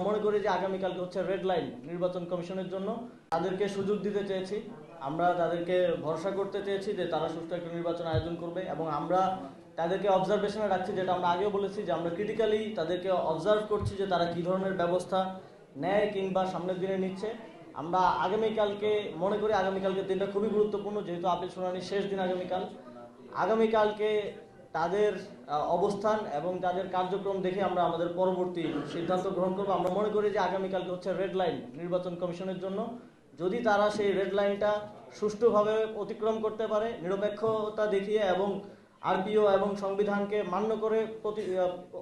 মনে করি যে আগামীকালকে হচ্ছে রেড লাইন নির্বাচন কমিশনের জন্য। তাদেরকে সুযোগ দিতে চেয়েছি, আমরা তাদেরকে ভরসা করতে চেয়েছি যে তারা সুষ্ঠু একটা নির্বাচন আয়োজন করবে, এবং আমরা তাদেরকে অবজারভেশনে রাখছি, যেটা আমরা আগেও বলেছি যে আমরা ক্রিটিক্যালি তাদেরকে অবজার্ভ করছি যে তারা কী ধরনের ব্যবস্থা নেয় কিংবা সামনের দিনে নিচ্ছে। আমরা আগামীকালকে মনে করি আগামীকালকে দিনটা খুবই গুরুত্বপূর্ণ, যেহেতু আপিল শুনানির শেষ দিন আগামীকালকে তাদের অবস্থান এবং তাদের কার্যক্রম দেখে আমরা আমাদের পরবর্তী সিদ্ধান্ত গ্রহণ করব। আমরা মনে করি যে আগামীকালকে হচ্ছে রেড লাইন নির্বাচন কমিশনের জন্য। যদি তারা সেই রেড লাইনটা সুষ্ঠুভাবে অতিক্রম করতে পারে, নিরপেক্ষতা দেখিয়ে এবং আরপিও এবং সংবিধানকে মান্য করে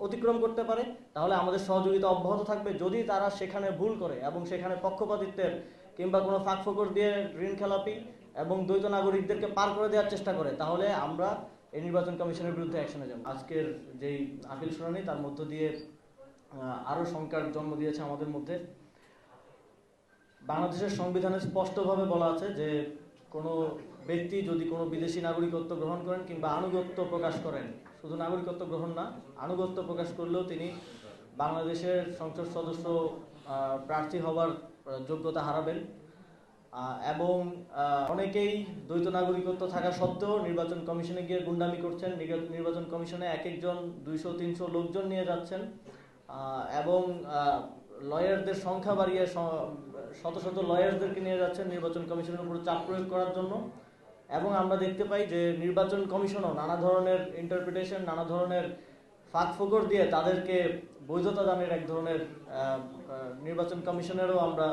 অতিক্রম করতে পারে, তাহলে আমাদের সহযোগিতা অব্যাহত থাকবে। যদি তারা সেখানে ভুল করে এবং সেখানে পক্ষপাতিত্বের কিংবা কোনো ফাঁকফোকর দিয়ে ঋণ খেলাপি এবং দ্বৈত নাগরিকদেরকে পার করে দেওয়ার চেষ্টা করে, তাহলে আমরা এই নির্বাচন কমিশনের বিরুদ্ধে অ্যাকশনে যাব। আজকের যেই আপিল শুনানি তার মধ্য দিয়ে আরও শঙ্কার জন্ম দিয়েছে আমাদের মধ্যে। বাংলাদেশের সংবিধানে স্পষ্টভাবে বলা আছে যে কোনো ব্যক্তি যদি কোনো বিদেশি নাগরিকত্ব গ্রহণ করেন কিংবা আনুগত্য প্রকাশ করেন, শুধু নাগরিকত্ব গ্রহণ না, আনুগত্য প্রকাশ করলেও তিনি বাংলাদেশের সংসদ সদস্য প্রার্থী হবার যোগ্যতা হারাবেন। এবং অনেকেই দ্বৈত নাগরিকত্ব থাকা সত্ত্বেও নির্বাচন কমিশনে গিয়ে গুন্ডামি করছেন। নির্বাচন কমিশনে এক একজন 200-300 লোকজন নিয়ে যাচ্ছেন এবং লয়ারদের সংখ্যা বাড়িয়ে শত শত লয়ারদেরকে নিয়ে যাচ্ছেন নির্বাচন কমিশনের উপর চাপ প্রয়োগ করার জন্য। এবং আমরা দেখতে পাই যে নির্বাচন কমিশনও নানা ধরনের ইন্টারপ্রিটেশন, নানা ধরনের ফাঁকফোকর দিয়ে তাদেরকে বৈধতা দানের এক ধরনের নির্বাচন কমিশনেরও আমরা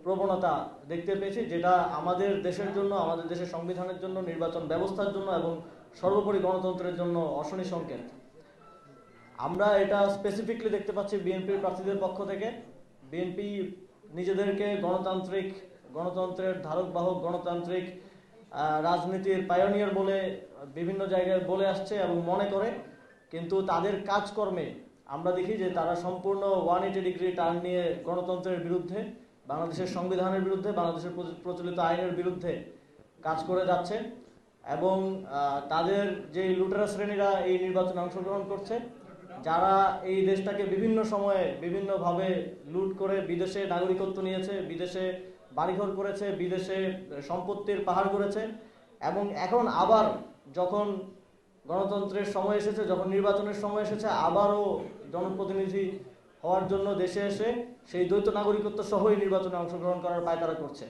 প্রবণতা দেখতে পেয়েছি, যেটা আমাদের দেশের জন্য, আমাদের দেশের সংবিধানের জন্য, নির্বাচন ব্যবস্থার জন্য এবং সর্বোপরি গণতন্ত্রের জন্য অশনি সংকেত। আমরা এটা স্পেসিফিকলি দেখতে পাচ্ছি বিএনপির প্রার্থীদের পক্ষ থেকে। বিএনপি নিজেদেরকে গণতন্ত্রের ধারক বাহক, গণতান্ত্রিক রাজনীতির পায়োনিয়ার বলে বিভিন্ন জায়গায় বলে আসছে এবং মনে করে, কিন্তু তাদের কাজকর্মে আমরা দেখি যে তারা সম্পূর্ণ 180 ডিগ্রি টার্ন নিয়ে গণতন্ত্রের বিরুদ্ধে, বাংলাদেশের সংবিধানের বিরুদ্ধে, বাংলাদেশের প্রচলিত আইনের বিরুদ্ধে কাজ করে যাচ্ছে। এবং তাদের যে লুটেরা শ্রেণীরা এই নির্বাচনে অংশগ্রহণ করছে, যারা এই দেশটাকে বিভিন্ন সময়ে বিভিন্নভাবে লুট করে বিদেশে নাগরিকত্ব নিয়েছে, বিদেশে বাড়িঘর করেছে, বিদেশে সম্পত্তির পাহাড় করেছে, এবং এখন আবার যখন গণতন্ত্রের সময় এসেছে, যখন নির্বাচনের সময় এসেছে, আবারও জনপ্রতিনিধি হওয়ার জন্য দেশে এসে সেই দ্বৈত নাগরিকত্ব সহই নির্বাচনে অংশগ্রহণ করার পায়তারা করছে।